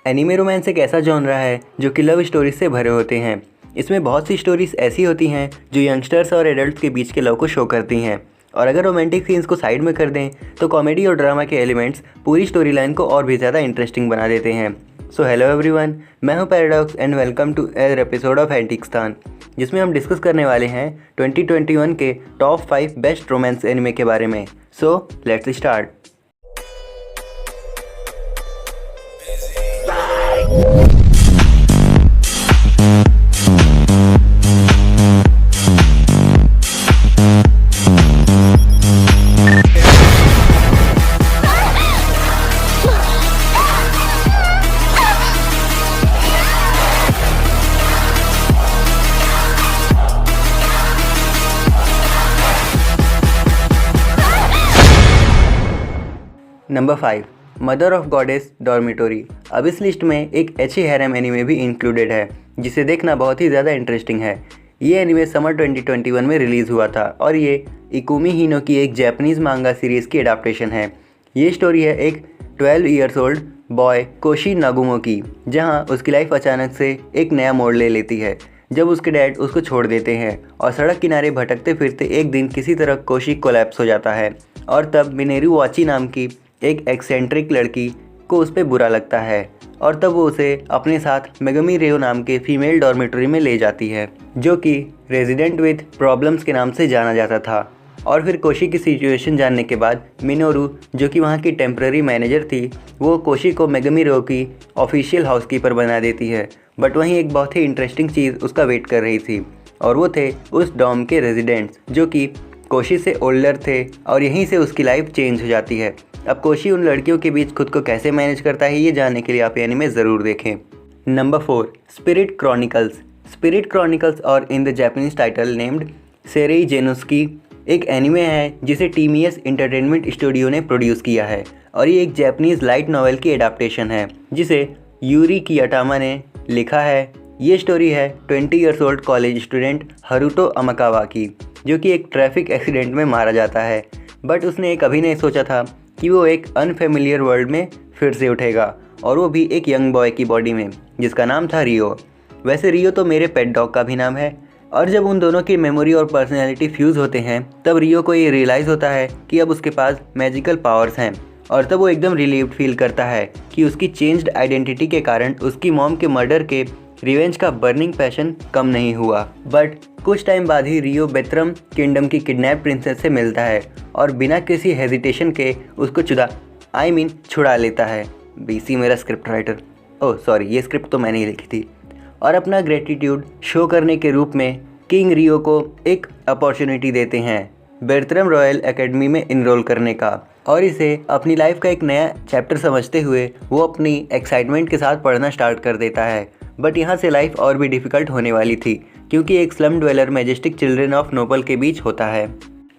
Anime romance एक ऐसा genre है जो कि लव स्टोरीज से भरे होते हैं। इसमें बहुत सी स्टोरीज ऐसी होती हैं जो यंगस्टर्स और एडल्ट्स के बीच के लव को शो करती हैं। और अगर रोमांटिक सीन्स को साइड में कर दें तो कॉमेडी और ड्रामा के एलिमेंट्स पूरी स्टोरी लाइन को और भी ज़्यादा इंटरेस्टिंग बना देते हैं। सो हेलो एवरीवन, मैं हूं Paradox and welcome to other episode of एंटिकस्तान, जिसमें हम डिस्कस करने वाले हैं 2021 के टॉप 5 बेस्ट रोमांस एनिमे के बारे में। So let's start. Number 5, Mother of Goddess Dormitory. अब इस लिस्ट में एक एची हैरम एनीमे भी इंक्लूडेड है, जिसे देखना बहुत ही ज़्यादा इंटरेस्टिंग है। ये एनीमे समर 2021 में रिलीज़ हुआ था और ये इकुमी हिनो की एक जापानीज़ मांगा सीरीज़ की एडाप्टेशन है। ये स्टोरी है एक 12 years old boy Koshi Nagumo की, जहाँ उसकी लाइफ अचानक से एक नया मोड़ ले लेती है जब उसके डैड उसको छोड़ देते हैं और सड़क किनारे भटकते फिरते एक दिन किसी तरह कोशी कोलैप्स हो जाता है। और तब मिनेरू वाची नाम की एक एक्सेंट्रिक लड़की को उस पर बुरा लगता है और तब वो उसे अपने साथ मेगमी रेयो नाम के फीमेल डॉर्मेटरी में ले जाती है, जो कि रेजिडेंट विद प्रॉब्लम्स के नाम से जाना जाता था। और फिर कोशी की सिचुएशन जानने के बाद मिनोरू, जो कि वहाँ की टेम्पररी मैनेजर थी, वो कोशी को मेगमी रेयो की ऑफिशियल हाउसकीपर बना देती है। बट वहीं एक बहुत ही इंटरेस्टिंग चीज़ उसका वेट कर रही थी, और वो थे उस डॉम के रेजिडेंट्स जो कि कोशी से ओल्डर थे, और यहीं से उसकी लाइफ चेंज हो जाती है। अब कोशी उन लड़कियों के बीच खुद को कैसे मैनेज करता है, ये जानने के लिए आप एनीमे ज़रूर देखें। Number 4, Spirit Chronicles. Spirit Chronicles और in the Japanese title named Seirei Gensouki एक एनीमे है जिसे टीमीएस एंटरटेनमेंट स्टूडियो ने प्रोड्यूस किया है, और ये एक जापानीज लाइट नॉवेल की एडाप्टेशन है जिसे यूरी कियाटामा ने लिखा है। ये स्टोरी है 20 ईयर्स ओल्ड कॉलेज स्टूडेंट हरुतो अमाकावा की, जो कि एक ट्रैफिक एक्सीडेंट में मारा जाता है। बट उसने कभी नहीं सोचा था कि वो एक अनफेमिलियर वर्ल्ड में फिर से उठेगा, और वो भी एक यंग बॉय की बॉडी में, जिसका नाम था रियो। वैसे रियो तो मेरे पेट डॉग का भी नाम है। और जब उन दोनों की मेमोरी और पर्सनैलिटी फ्यूज़ होते हैं तब रियो को ये रियलाइज़ होता है कि अब उसके पास मैजिकल पावर्स हैं, और तब वो एकदम रिलीव्ड फील करता है कि उसकी चेंज्ड आइडेंटिटी के कारण उसकी मॉम के मर्डर के रिवेंज का बर्निंग पैशन कम नहीं हुआ। बट कुछ टाइम बाद ही रियो बेत्रम किंगडम की किडनैप प्रिंसेस से मिलता है और बिना किसी हेजिटेशन के उसको छुड़ा लेता है। बीसी मेरा स्क्रिप्ट राइटर, ओह सॉरी, ये स्क्रिप्ट तो मैंने ही लिखी थी। और अपना ग्रेटिट्यूड शो करने के रूप में किंग रियो को एक अपॉर्चुनिटी देते हैं बेत्रम रॉयल एकेडमी में इनरोल करने का, और इसे अपनी लाइफ का एक नया चैप्टर समझते हुए वो अपनी एक्साइटमेंट के साथ पढ़ना स्टार्ट कर देता है। बट यहाँ से लाइफ और भी डिफ़िकल्ट होने वाली थी, क्योंकि एक slum dweller majestic children of noble के बीच होता है।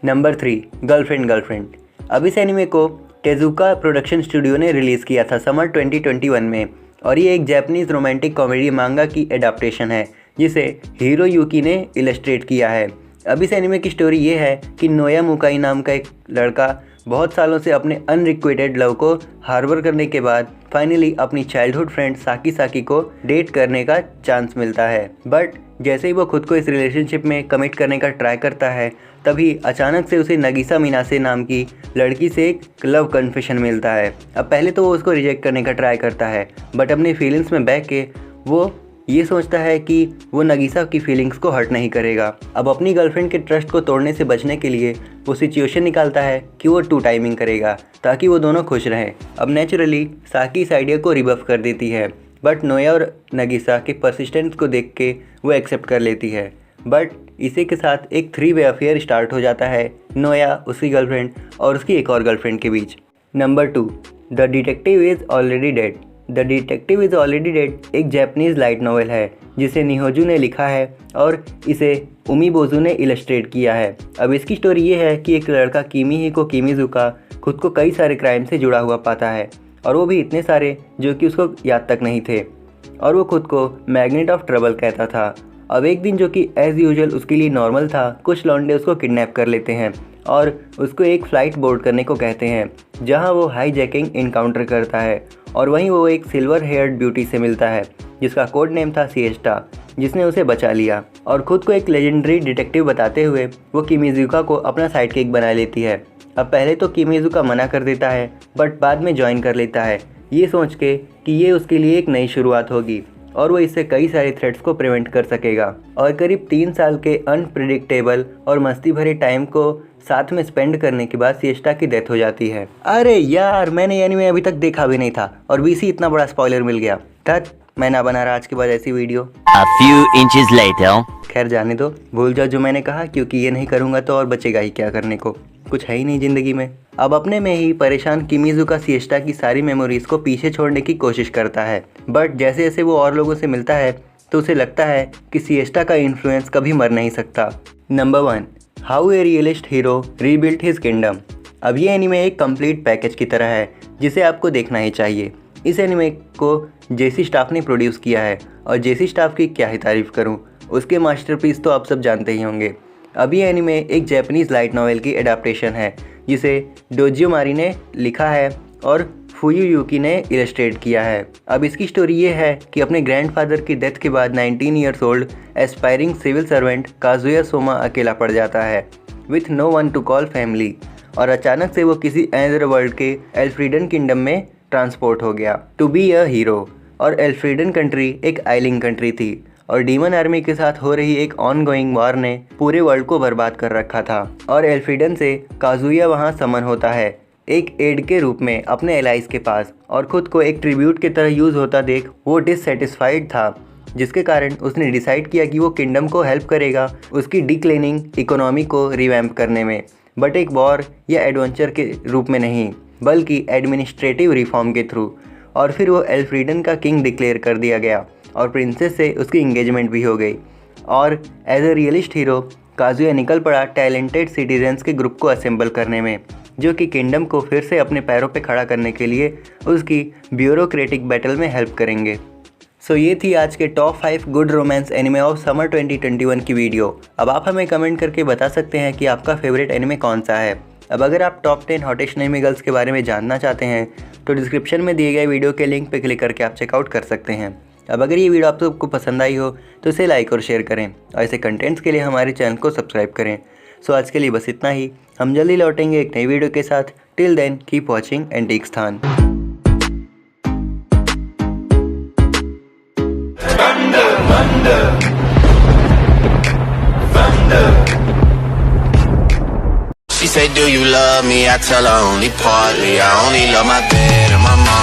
Number 3, girlfriend. अब इस एनिमे को टेजुका प्रोडक्शन स्टूडियो ने रिलीज़ किया था समर 2021 में, और ये एक जापानीज़ रोमांटिक कॉमेडी मांगा की एडाप्टेशन है जिसे हीरो यूकी ने इलस्ट्रेट किया है। अब इस एनिमे की स्टोरी ये है कि नोया मुकाई नाम का एक लड़का बहुत सालों से अपने अनरिक्वेटेड लव को हार्बर करने के बाद फाइनली अपनी चाइल्डहुड फ्रेंड साकी को डेट करने का चांस मिलता है। बट जैसे ही वो खुद को इस रिलेशनशिप में कमिट करने का ट्राई करता है, तभी अचानक से उसे नगीसा मिनासे नाम की लड़की से एक लव कन्फेशन मिलता है। अब पहले तो वो उसको रिजेक्ट करने का ट्राई करता है, बट अपने फीलिंग्स में बह के वो ये सोचता है कि वो नगीसा की फीलिंग्स को हर्ट नहीं करेगा। अब अपनी गर्लफ्रेंड के ट्रस्ट को तोड़ने से बचने के लिए वो सिचुएशन निकालता है कि वो 2 टाइमिंग करेगा ताकि वो दोनों खुश रहें। अब नेचुरली साकी इस आइडिया को रिबफ कर देती है, बट नोया और नगीसा के परसिस्टेंस को देख के वो एक्सेप्ट कर लेती है। बट इसी के साथ एक 3 वे अफेयर स्टार्ट हो जाता है नोया, उसकी गर्लफ्रेंड और उसकी एक और गर्लफ्रेंड के बीच। Number 2, The Detective Is Already Dead. The Detective Is Already Dead एक जापानीज़ लाइट नॉवेल है जिसे निहोजू ने लिखा है और इसे उमीबोजू ने इलस्ट्रेट किया है। अब इसकी स्टोरी ये है कि एक लड़का किमीहिको किमिजुका खुद को कई सारे क्राइम से जुड़ा हुआ पाता है, और वो भी इतने सारे जो कि उसको याद तक नहीं थे, और वो खुद को मैग्नेट ऑफ ट्रबल कहता था। अब एक दिन जो कि एज़ यूजुअल उसके लिए नॉर्मल था, कुछ लौंडे उसको किडनैप कर लेते हैं और उसको एक फ़्लाइट बोर्ड करने को कहते हैं, जहां वो हाईजैकिंग इनकाउंटर करता है और वहीं वो एक सिल्वर हेयर्ड ब्यूटी से मिलता है जिसका कोड नेम था सिएस्टा, जिसने उसे बचा लिया और खुद को एक लेजेंडरी डिटेक्टिव बताते हुए वो किमीजुका को अपना साइडकिक बना लेती है। अब पहले तो किमीजुका मना कर देता है बट बाद में ज्वाइन कर लेता है, ये सोच के कि ये उसके लिए एक नई शुरुआत होगी और वो इससे कई सारे थ्रेट्स को प्रिवेंट कर सकेगा। और करीब 3 साल के अनप्रिडिक्टेबल और मस्ती भरे टाइम को साथ में स्पेंड करने के बाद सिएस्टा की डेथ हो जाती है। अरे यार, मैंने ये एनीमे अभी तक देखा भी नहीं था और बीसी इतना बड़ा स्पॉइलर मिल गया। मैं ना बना रहा आज के बाद ऐसी video. A few inches later. खैर जाने दो, भूल जाओ जो मैंने कहा, क्योंकि ये नहीं करूँगा तो और बचेगा ही क्या करने को, कुछ है ही नहीं ज़िंदगी में। अब अपने में ही परेशान किमीजुका सिएस्टा की सारी मेमोरीज़ को पीछे छोड़ने की कोशिश करता है, बट जैसे जैसे वो और लोगों से मिलता है तो उसे लगता है कि सिएस्टा का इन्फ्लुएंस कभी मर नहीं सकता। Number 1, how a realist hero rebuilt his kingdom. अब ये एनीमे एक कंप्लीट पैकेज की तरह है जिसे आपको देखना ही चाहिए। इस एनीमे को जेसी स्टाफ ने प्रोड्यूस किया है और जेसी स्टाफ की क्या ही तारीफ़ करूं, उसके मास्टरपीस तो आप सब जानते ही होंगे। अब ये एनीमे एक जापानीज़ लाइट नॉवेल की एडाप्टेशन है जिसे डोजियो मारी ने लिखा है और फुयुयुकी ने इलस्ट्रेट किया है। अब इसकी स्टोरी ये है कि अपने ग्रैंडफादर की डेथ के बाद 19 years old aspiring civil servant Kazuya Souma अकेला पड़ जाता है with no one to call family, और अचानक से वो किसी अनदर वर्ल्ड के एल्फ्रीडन किंगडम में ट्रांसपोर्ट हो गया टू बी अ हीरो। और एल्फ्रीडन कंट्री एक आइलिंग कंट्री थी और डीमन आर्मी के साथ हो रही एक ऑनगोइंग वॉर ने पूरे वर्ल्ड को बर्बाद कर रखा था। और एल्फ्रीडन से काजुया वहां समन होता है एक एड के रूप में अपने एलाइज के पास, और खुद को एक ट्रिब्यूट की तरह यूज़ होता देख वो डिससेटिस्फाइड था, जिसके कारण उसने डिसाइड किया कि वो किंगडम को हेल्प करेगा उसकी डिक्लाइनिंग इकोनॉमी को रिवैम्प करने में, बट एक वॉर या एडवेंचर के रूप में नहीं बल्कि एडमिनिस्ट्रेटिव रिफॉर्म के थ्रू। और फिर वो एल्फ्रीडन का किंग डिक्लेयर कर दिया गया और प्रिंसेस से उसकी इंगेजमेंट भी हो गई। और as a realist hero Kazuya निकल पड़ा टैलेंटेड सिटीजन्स के ग्रुप को असेंबल करने में, जो कि किंगडम को फिर से अपने पैरों पे खड़ा करने के लिए उसकी ब्यूरोक्रेटिक बैटल में हेल्प करेंगे। सो ये थी आज के top 5 good romance anime of summer 2021 की वीडियो। अब आप हमें कमेंट करके बता सकते हैं कि आपका फेवरेट एनिमे कौन सा है। अब अगर आप टॉप 10 हॉटेस्ट एनिमे गर्ल्स के बारे में जानना चाहते हैं तो डिस्क्रिप्शन में दिए गए वीडियो के लिंक पर क्लिक करके आप चेकआउट कर सकते हैं। अब अगर ये वीडियो आप सबको पसंद आई हो तो इसे लाइक और शेयर करें और ऐसे कंटेंट्स के लिए हमारे चैनल को सब्सक्राइब करें। सो आज के लिए बस इतना ही, हम जल्दी लौटेंगे एक नई वीडियो के साथ। Till then keep watching antique स्थान। She said, do you love me? I tell her only partly. I only love my bed and my mom.